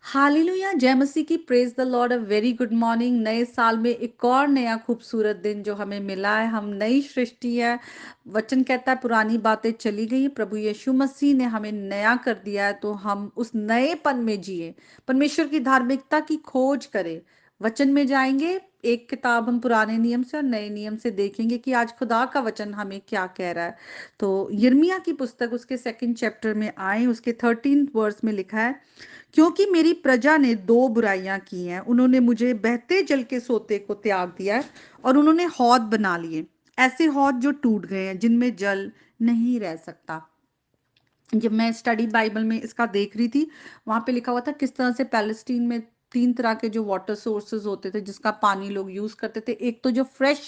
Hallelujah, जय मसीह की, praise the Lord, a very good morning. नए साल में एक और नया खूबसूरत दिन जो हमें मिला है, हम नई सृष्टि है। वचन कहता है पुरानी बातें चली गई, प्रभु यीशु मसीह ने हमें नया कर दिया है, तो हम उस नएपन में जिए, परमेश्वर की धार्मिकता की खोज करें। वचन में जाएंगे, एक किताब हम पुराने नियम से और नए नियम से देखेंगे कि आज खुदा का वचन हमें क्या कह रहा है। तो यिर्मयाह की पुस्तक उसके 2nd चैप्टर में आए, उसके 13th वर्स में लिखा है, क्योंकि मेरी प्रजा ने दो बुराइयां की हैं। उन्होंने मुझे बहते जल के सोते को त्याग दिया है और उन्होंने हौद बना लिए, ऐसे हौद जो टूट गए हैं, जिनमें जल नहीं रह सकता। जब मैं स्टडी बाइबल में इसका देख रही थी, वहां पे लिखा हुआ था किस तरह से पैलेस्टीन में 3 तरह के जो वाटर सोर्सेज होते थे जिसका पानी लोग यूज करते थे। एक तो जो फ्रेश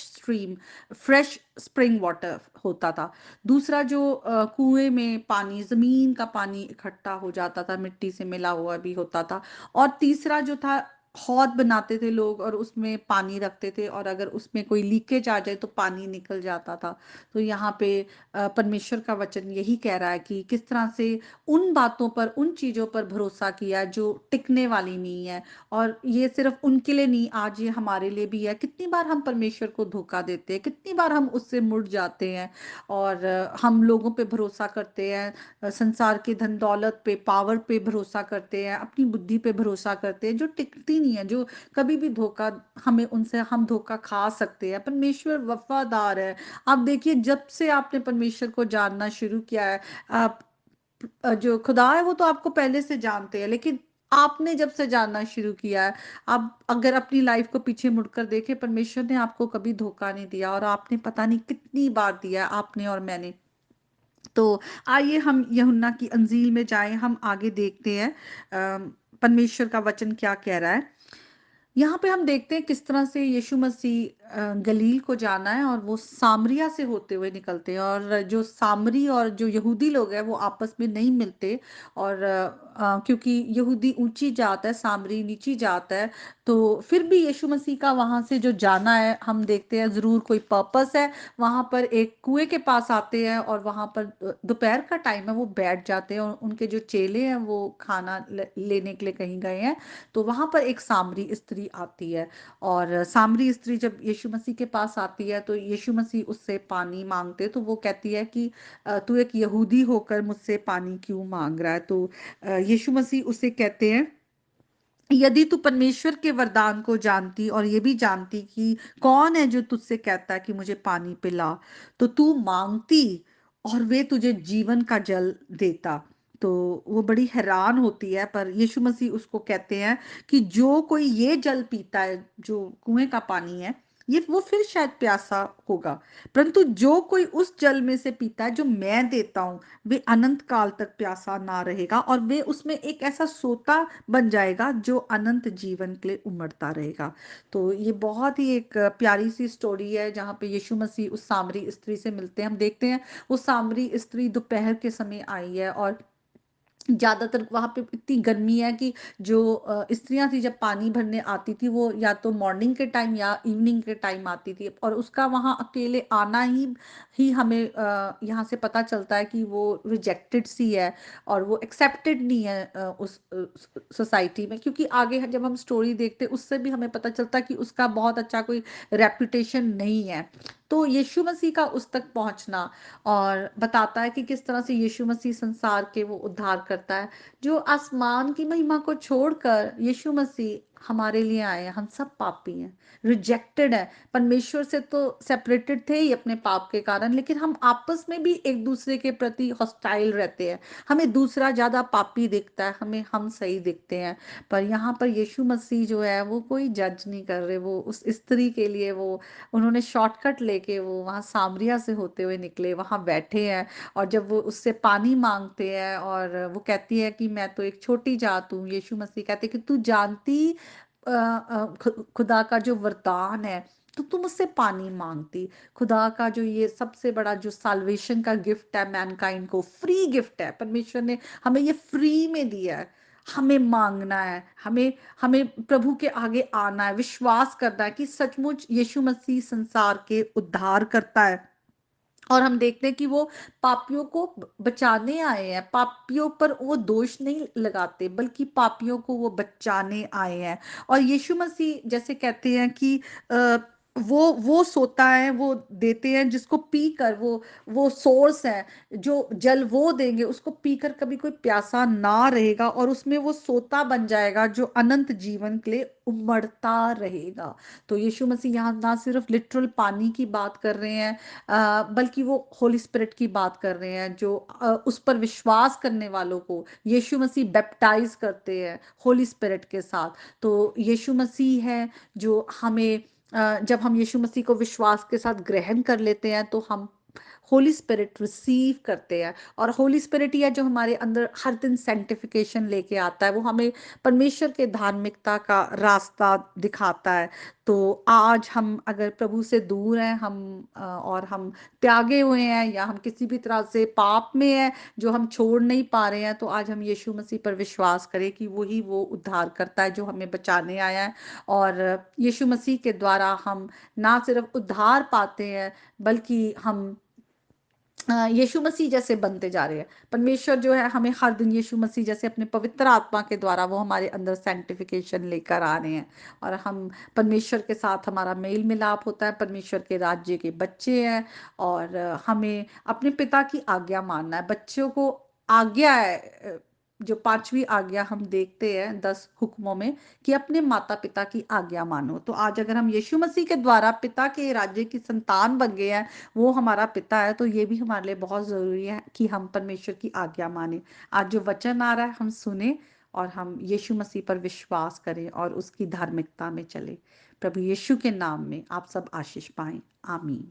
स्प्रिंग वाटर होता था। दूसरा जो कुएं में पानी, जमीन का पानी इकट्ठा हो जाता था, मिट्टी से मिला हुआ भी होता था। और तीसरा जो था, हौद बनाते थे लोग और उसमें पानी रखते थे, और अगर उसमें कोई लीकेज आ जाए तो पानी निकल जाता था। तो यहाँ पे परमेश्वर का वचन यही कह रहा है कि किस तरह से उन बातों पर, उन चीजों पर भरोसा किया जो टिकने वाली नहीं है। और ये सिर्फ उनके लिए नहीं, आज ये हमारे लिए भी है। कितनी बार हम परमेश्वर को धोखा देते हैं, कितनी बार हम उससे मुड़ जाते हैं और हम लोगों पे भरोसा करते हैं, संसार के धन दौलत पे, पावर पे भरोसा करते हैं, अपनी बुद्धि पे भरोसा करते हैं, जो टिकती नहीं है, जो कभी भी धोखा, हमें उनसे हम धोखा खा सकते हैं। परमेश्वर वफादार है। आप देखिए, जब से आपने परमेश्वर को जानना शुरू किया है, आप जो खुदा है वो तो आपको पहले से जानते हैं, लेकिन आपने जब से जानना शुरू किया है, आप अगर अपनी लाइफ को पीछे मुड़कर देखें, परमेश्वर ने आपको कभी धोखा नहीं दिया, और आपने पता नहीं कितनी बार दिया है, आपने और मैंने। तो आइए हम यूहन्ना की अंजील में जाएं, हम आगे देखते हैं परमेश्वर का वचन क्या कह रहा है। यहाँ पे हम देखते हैं किस तरह से यीशु मसीह गलील को जाना है और वो सामरिया से होते हुए निकलते हैं, और जो सामरी और जो यहूदी लोग हैं वो आपस में नहीं मिलते। और क्योंकि यहूदी ऊंची जात है, सामरी नीची जात है, तो फिर भी यीशु मसीह का वहां से जो जाना है, हम देखते हैं जरूर कोई पर्पस है। वहां पर एक कुएं के पास आते हैं और वहां पर दोपहर का टाइम है, वो बैठ जाते हैं, और उनके जो चेले हैं वो खाना लेने के लिए कहीं गए हैं। तो वहां पर एक सामरी स्त्री आती है, और सामरी स्त्री जब यीशु मसीह के पास आती है तो यीशु मसीह उससे पानी मांगते, तो वो कहती है कि तू एक यहूदी होकर मुझसे पानी क्यों मांग रहा है। तो यीशु मसीह उससे कहते हैं, यदि तू परमेश्वर के वरदान को जानती और ये भी जानती कि कौन है जो तुझसे कहता है कि मुझे पानी पिला, तो तू मांगती और वे तुझे जीवन का जल देता। तो वो बड़ी हैरान होती है, पर यीशु मसीह उसको कहते हैं कि जो कोई ये जल पीता है, जो कुएं का पानी है, ये वो फिर शायद प्यासा होगा, परंतु जो कोई उस जल में से पीता है जो मैं देता हूं, वे अनंत काल तक प्यासा ना रहेगा, और वे उसमें एक ऐसा सोता बन जाएगा जो अनंत जीवन के लिए उमड़ता रहेगा। तो ये बहुत ही एक प्यारी सी स्टोरी है, जहाँ पे यीशु मसीह उस सामरी स्त्री से मिलते हैं। हम देखते हैं वो सामरी स्त्री दोपहर के समय आई है, और ज्यादातर वहां पे इतनी गर्मी है कि जो स्त्रियां थी जब पानी भरने आती थी, वो या तो मॉर्निंग के टाइम या इवनिंग के टाइम आती थी, और उसका वहां अकेले आना ही हमें यहाँ से पता चलता है कि वो रिजेक्टेड सी है, और वो एक्सेप्टेड नहीं है उस सोसाइटी में। क्योंकि आगे जब हम स्टोरी देखते उससे भी हमें पता चलता है कि उसका बहुत अच्छा कोई रेपुटेशन नहीं है। तो यीशु मसीह का उस तक पहुंचना और बताता है कि किस तरह से यीशु मसीह संसार के वो उद्धार करता है। जो आसमान की महिमा को छोड़कर यीशु मसीह हमारे लिए आए हैं। हम सब पापी हैं, रिजेक्टेड है, परमेश्वर से तो सेपरेटेड थे ही अपने पाप के कारण, लेकिन हम आपस में भी एक दूसरे के प्रति हॉस्टाइल रहते हैं। हमें दूसरा ज्यादा पापी दिखता है, हमें हम सही दिखते हैं। पर यहाँ पर यीशु मसीह जो है वो कोई जज नहीं कर रहे, वो उस स्त्री के लिए वो उन्होंने शॉर्टकट लेके वो वहां सामरिया से होते हुए निकले, वहां बैठे हैं। और जब वो उससे पानी मांगते हैं और वो कहती है कि मैं तो एक छोटी जात हूँ, यीशु मसीह कहते हैं कि तू जानती खुदा का जो वरदान है, तो तुम उससे पानी मांगती। खुदा का जो ये सबसे बड़ा जो साल्वेशन का गिफ्ट है, मैनकाइंड को फ्री गिफ्ट है, परमेश्वर ने हमें ये फ्री में दिया है। हमें मांगना है, हमें हमें प्रभु के आगे आना है, विश्वास करना है कि सचमुच यीशु मसीह संसार के उद्धार करता है, और हम देखते हैं कि वो पापियों को बचाने आए हैं, पापियों पर वो दोष नहीं लगाते, बल्कि पापियों को वो बचाने आए हैं। और यीशु मसीह जैसे कहते हैं कि अ, वो सोता है, वो देते हैं जिसको पीकर वो सोर्स है, जो जल वो देंगे उसको पीकर कभी कोई प्यासा ना रहेगा, और उसमें वो सोता बन जाएगा जो अनंत जीवन के लिए उमड़ता रहेगा। तो यीशु मसीह यहाँ ना सिर्फ लिटरल पानी की बात कर रहे हैं, बल्कि वो होली स्पिरिट की बात कर रहे हैं, जो उस पर विश्वास करने वालों को यीशु मसीह बैप्टाइज करते हैं होली स्पिरिट के साथ। तो यीशु मसीह है जो हमें जब हम यीशु मसीह को विश्वास के साथ ग्रहण कर लेते हैं तो हम होली स्पिरिट रिसीव करते हैं। और होली स्पिरिट ही है जो हमारे अंदर हर दिन सेंटिफिकेशन लेके आता है, वो हमें परमेश्वर के धार्मिकता का रास्ता दिखाता है। तो आज हम अगर प्रभु से दूर हैं, हम और हम त्यागे हुए हैं, या हम किसी भी तरह से पाप में हैं जो हम छोड़ नहीं पा रहे हैं, तो आज हम यीशु मसीह पर विश्वास करें कि वही वो उद्धार करता है जो हमें बचाने आया है। और यीशु मसीह के द्वारा हम ना सिर्फ उद्धार पाते हैं, बल्कि हम यीशु मसीह जैसे बनते जा रहे हैं। परमेश्वर जो है हमें हर दिन यीशु मसीह जैसे अपने पवित्र आत्मा के द्वारा वो हमारे अंदर सैंक्टिफिकेशन लेकर आ रहे हैं, और हम परमेश्वर के साथ हमारा मेल मिलाप होता है, परमेश्वर के राज्य के बच्चे हैं। और हमें अपने पिता की आज्ञा मानना है। बच्चों को आज्ञा है, जो पांचवी आज्ञा हम देखते हैं 10 हुक्मों में, कि अपने माता पिता की आज्ञा मानो। तो आज अगर हम यीशु मसीह के द्वारा पिता के राज्य की संतान बन गए हैं, वो हमारा पिता है, तो ये भी हमारे लिए बहुत जरूरी है कि हम परमेश्वर की आज्ञा माने। आज जो वचन आ रहा है हम सुने, और हम यीशु मसीह पर विश्वास करें और उसकी धार्मिकता में चले। प्रभु यीशु के नाम में आप सब आशीष पाएं। आमीन।